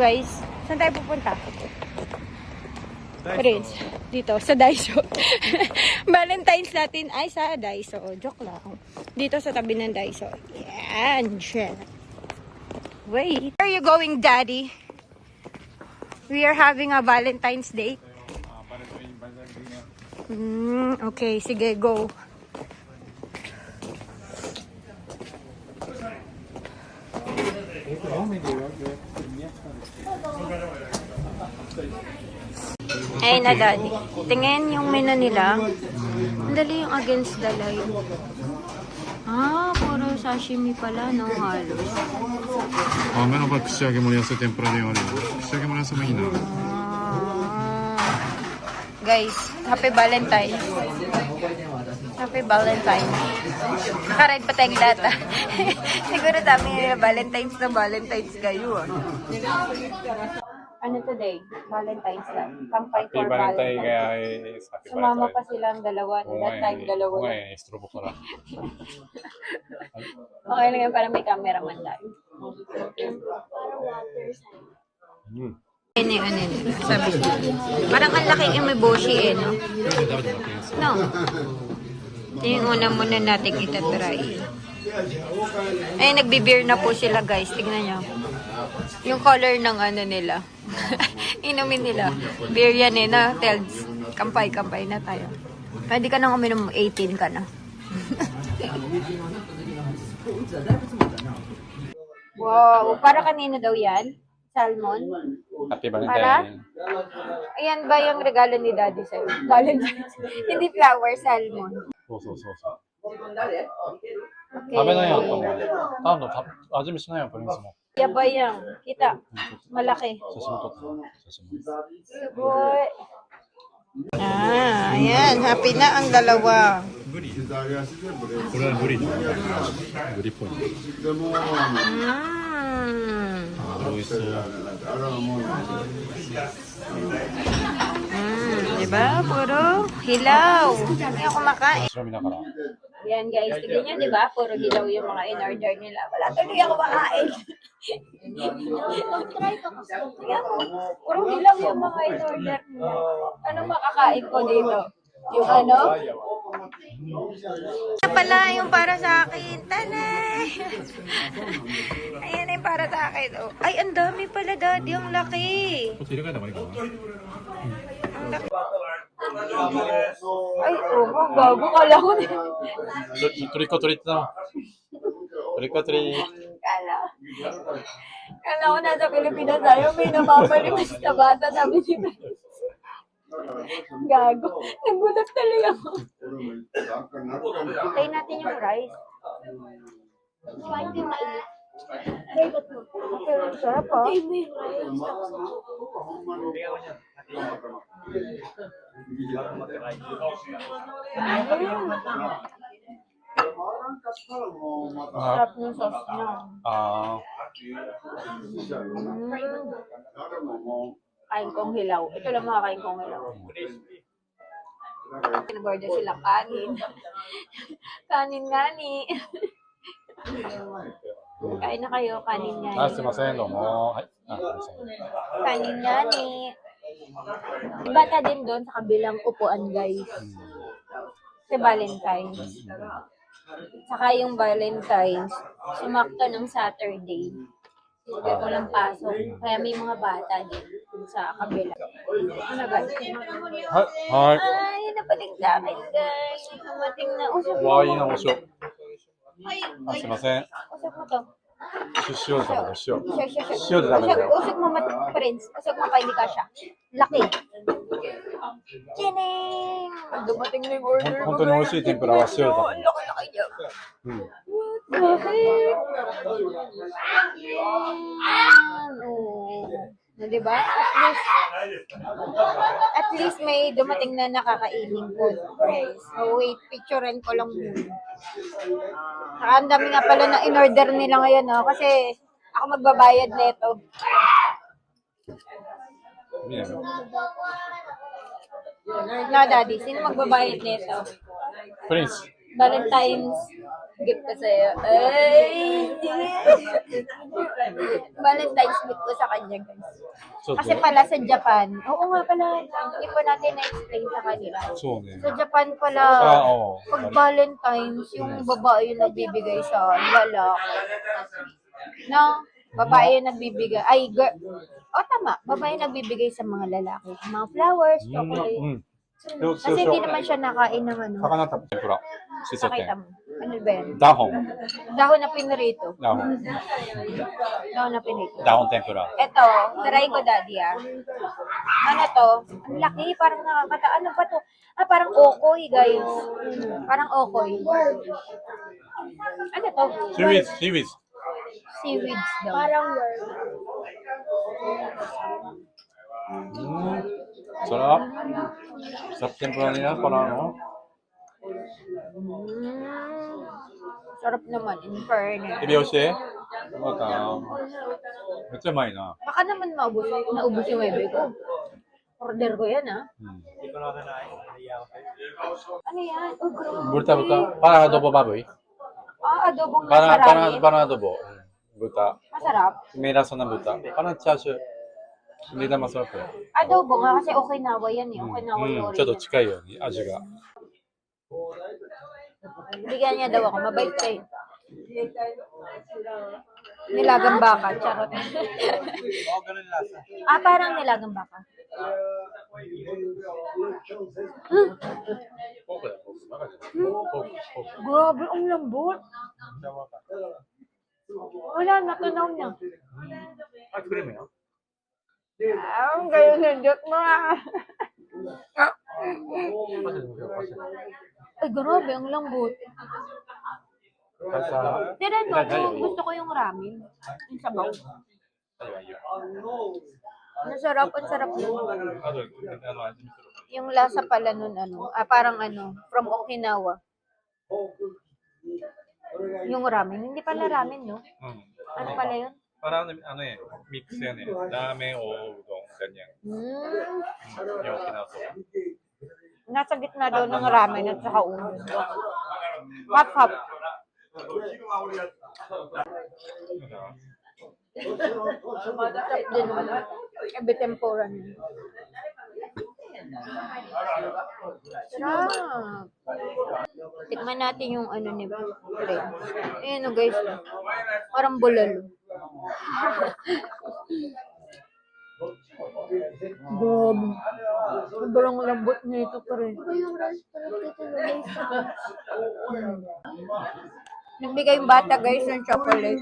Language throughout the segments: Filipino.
guys. Saan tayo pupunta? Prince. Dito, sa Daiso. Valentine's natin ay sa Daiso. Joke lang. Dito sa tabi ng Daiso. Yan. Siya. Wait. Where are you going, Daddy? We are having a Valentine's Day. Okay, sige, go. Ay na, Daddy. Tingin yung menu nila. Ang dali yung against the light. Puro sashimi pala, no? Halos. 目の前串揚げ盛り合わせ天ぷらであるよ。串揚げ盛り合わせもいいな。Guys, happy Valentine's. Happy Valentine's. Nakaread pa tayong data. Siguro dami Valentine's na Valentine's kayo. Ano today? Valentine's lang. Kampay for Valentine's. Sumama pa silang dalawa. That time, dalawa na. Okay lang yan, para may cameraman tayo. Ano sabi ko. Parang ang laking umeboshi no? No. Ito yung una muna natin itatry. Ay, nagbe-beer na po sila guys. Tignan nyo. Yung color ng ano nila. Inumin nila. Beer yan na. Tells. Kampay na tayo. Pwede ka nang uminom, 18 ka na. Wow. Para kanino daw yan? Salmon? Happy Para? Ayan ba yung regalo ni Daddy sa'yo? Valentine's. Hindi flower, salmon. Okay. 食べなよと思う。何の味見しなよ、プリンスも。 Yabay yan. Kita. Malaki. 写真撮って。写真。 Boy. Ayan. Happy na ang dalawa. これはブリだ。ブリっぽい。美味しそう。Diba? Puro hilaw. Hindi ako makain. 後ろ見ながら。 Yan guys. Tignan nyo, diba? Puro hilaw yung mga in-order nila. Wala tuloy ako makain. Tignan mo. Puro hilaw yung mga in-order nila. Anong makakain ko dito? Yung ano? Pala yung para sa akin. Tanay! Ayan yung para sa akin. Oh. Ay, ang dami pala, Daddy. Ang laki. こっち入れ替えた方がいいかな。 Ang laki. Ay, gago. Kala ko din. トリックオアトリートだ。トリックオアトリート。 Kala ko nasa Pilipinas tayo. May napapalimas na bata. Sabi ni Gago. Nagulat talaga ako. Tayo natin yung rice. Kain ko yung mainit. Pero sarap ah. Sarap ng sauce niya. Kain kong hilaw. Ito lang mga kain kong hilaw. Pinag-order sila kanin. Kanin ngani. Kain na kayo, kanin ngani. すいません、どうも。はい。すいません。 Kanin ngani. Bata din doon sa kabilang upuan, guys. Si Valentine's. Saka yung Valentine's, sumakto ng Saturday. Walang pasok. Kaya may mga bata din sa kabila. Ano guys? はい。 Ay, napating sa akin guys. Namating na. Usap mo. わあ、いいな、お塩。 Ay, すいません。 usap mo to. 塩で食べる、塩。 Usap, 塩で食べる。 usap mo Prince. Usap mo pa, hindi ka siya. Laki. Kining! Dumating na yung order mo. 本当に美味しい天ぷらは塩で食べる。 Laki-laki niya. うん。 Bakit? Oh. Diba? At least may dumating na nakakaining food, guys. So wait, picturean ko lang muna. Saka ang dami nga pala na in-order nila ngayon, no? Kasi ako magbabayad nito. Na, Daddy, sino magbabayad nito? プリンス。 Valentine's gift ko sa'yo. Ay! Valentine's gift ko sa kanya, guys. ちょっと Kasi pala sa Japan, oo nga pala, hindi pa natin na-explain sa kanila. そうね Sa Japan pala, あお pag Valentine's, yung babae yung nagbibigay sa lalaki. No? Babae yung nagbibigay. Ay, girl. Tama. Babae yung nagbibigay sa mga lalaki. Mga flowers, う chocolate. ん Kasi hindi naman siya nakain ng ano. 魚た天ぷらしそ Nakita 天 mo. Ano ba yan? ダホン Dahon na pinirito. ダホン Dahon na pinirito. ダホン天ぷら Ito, try ko, daddy, ah. Ano to? Ang laki, parang nakakata. Ano ba to? Parang okoy, guys. Parang okoy. Ano to? シーウィズシーウィズ Seaweeds daw. Parang worm. sarap sarap tempura nila parang ano Sarap naman, in fairness. エビ押してなんかめっちゃうまいな Baka naman naubos yung bebe ko. Order ko yan, ah. Ano yan? Oh, grabe. 豚豚パラアドボバブイ Adobong パラ masarap. パラアドボ豚 Masarap. メラソな豚パラチャーシュー hindi na masarap eh. Adobo nga kasi Okinawa yan eh. Okinawa yung ちょっと origin. 近いように味が Bigyan niya daw ako. Mabait kayo. Nilagang baka. Charot. Parang nilagang baka. ポークだポークバカじゃないポークポーク Grabe, ang lambot. Wala, natunaw niya. アイスクリームや Ang gayo sindot mo ah. Ay, grabe, ang lambot. Tiran mo, kung gusto ko yung ramen. Yung sabaw. Ang sarap nun. Yung lasa pala nun, parang from Okinawa. Yung ramen, hindi pala ramen, no? Ano pala yun? parang ano eh, mix yan eh. Ramen o udon, ganyan. Yung Okinawa. Nasa gitna daw ng ramen at saka udon. Hap-hap. Sarap din naman. Ebi tempura niya. Sarap. Tikman natin yung ni Pre. Ayan guys. Parang bulalo. Grabe. Sobrang lambot nito Pre. Nagbigay yung bata guys ng chocolate.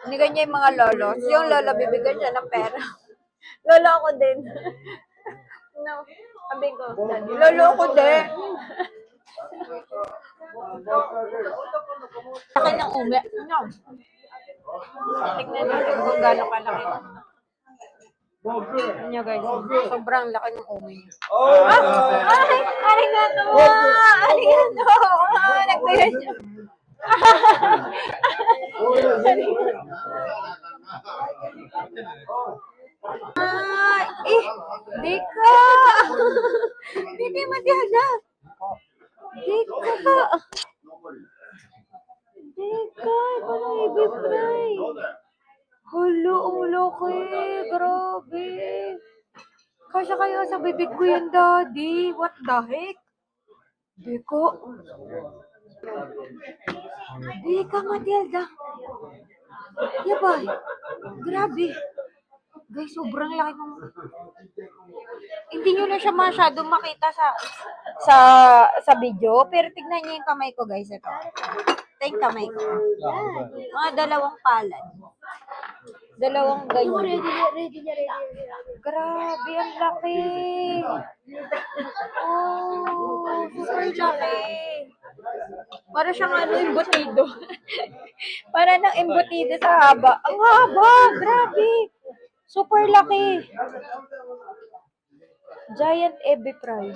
Binigay niya yung mga lolo. So yung lolo bibigyan siya ng pera. Lolo ako din. No. Sabi ko, lolo ako din. Laki ng ume. No. Tignan natin kung gano'ng kalaki. Ano niya guys, sobrang laki ng ume niya. Ay! Arigato! Arigato! Nagtayo siya. Dika! Hindi matihala. Dika! Dika! Parang i-fry. Hala, ang laki. Grabe. Kasya kayo sa bibig ko yan, Daddy. What the heck? Dika. Dika, Matilda. Yabay. Grabe. Guys, sobrang laki ng... Hindi nyo na siya masyado makita sa video. Pero tignan niyo yung kamay ko, guys. Ito. Ito yung kamay ko. Mga dalawang palad. Dalawang ganyan. Ready. Grabe, ang laki. Oh, super laki. Para siyang embutido. Para ng embutido sa haba. Ang haba, grabe. Super laki. Giant ebi fry.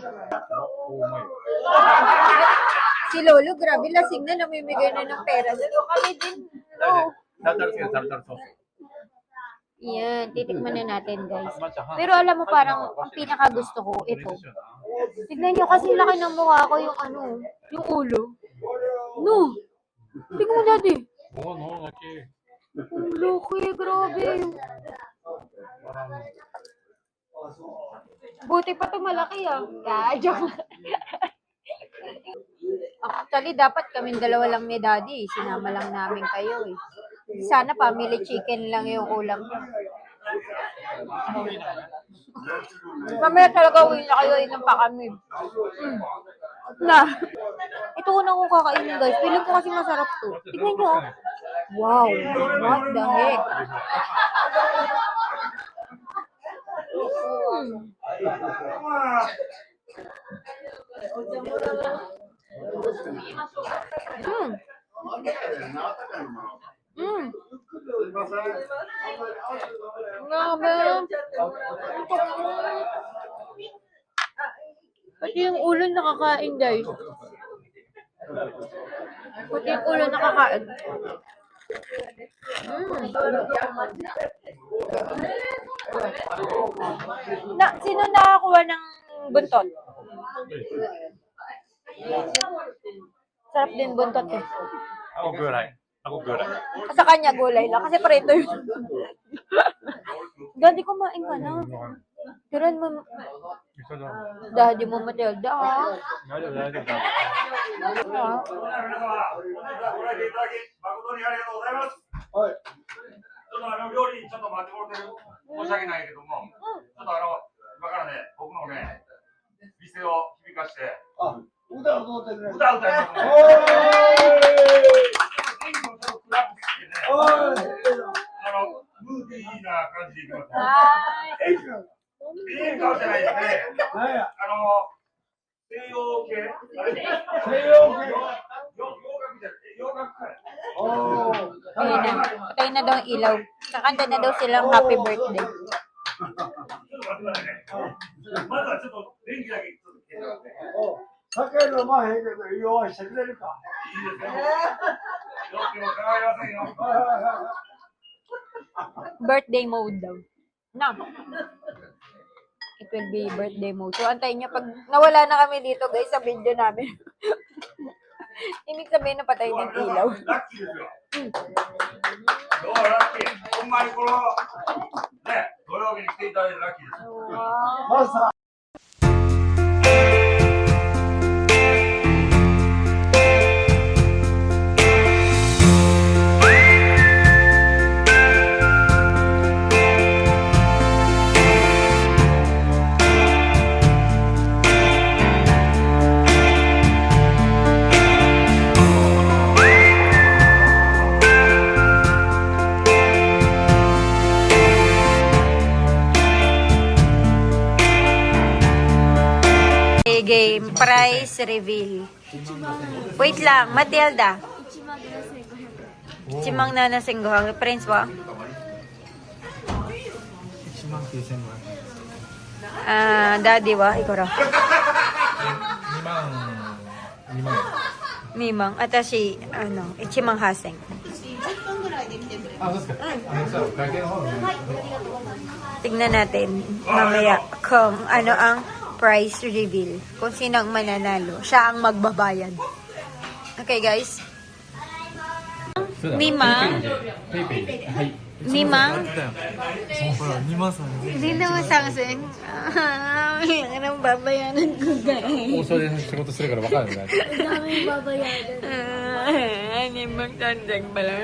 Si Lolo, grabe, lasing na, namimigay na ng pera. Dalo kami din. No. Tartar sauce. Yan, titikman na natin, guys. Pero alam mo, parang ang pinaka-gusto ko, ito. Tignan nyo, kasi laki ng mukha ko yung yung ulo. No. Tingnan mo, Daddy. Oo, no, laki. Ang laki, grabe. Buti pa ito malaki ah. Joke. Actually, dapat kaming dalawa lang ni Daddy. Sinama lang namin kayo eh. Sana family chicken lang yung ulam. Mamaya talaga uwi na kayo, inom pa kami. Na. Ito ko na kung kakainin guys. Feeling ko kasi masarap to. Tignan nyo. Oh. Wow. What the heck? Grabe. Pati yung ulo nakakain, guys. Pati yung ulo nakakain. Sino nakakuha ng buntot? Sarap din buntot eh. Ako gulay. Ako gulay. Sa kanya gulay lang. Kasi parito yun. Daddy, kumain ka na. Tiran mo. Isa lang. Daddy mo, Matilda. Ah. Dajo, dajo, dajo. Ah. ご来店いただき誠にありがとうございます。はい。ちょっと料理ちょっと待ってもらってる申し訳ないけども、ちょっと今からね僕のね店を響かして、歌を歌ってくれ。歌を歌います。ムーディーな感じでいきます。いい顔じゃないですね。西洋系。西洋系。洋楽か。Patay na daw ang ilaw. Kakanta na daw silang happy birthday. まずはちょっと電気だけちょっと消して。酒飲まへんけど用意してくれるか。いいですね。よっても構いませんよ。 Birthday mode daw. Na. It will be birthday mode. So, antayin niya pag nawala na kami dito, guys, sa video namin. Ibig sabihin na patay ng ilaw. ラッキーですよ。どうもラッキー。ほんまにこのね土曜日に来ていただいてラッキーです。 Wow. まずさ Game price reveal. Wait lang, Matilda. Chimang na nasinggohang. Prince wa? 19500 Daddy wa? Ikaw ra. 2万Mimang. Atashi, Ichimang Haseng. あ、そうですか。会計の方ね。 Tingnan natin mamaya kung ano ang price reveal. Kung sino ang mananalo. Siya ang magbabayad. Okay, guys. Mimang. Mimang. Hindi naman sangsing. Anong babayaran ko, guys? 放送で仕事するから分かるんだ。 Mimang tandang pala.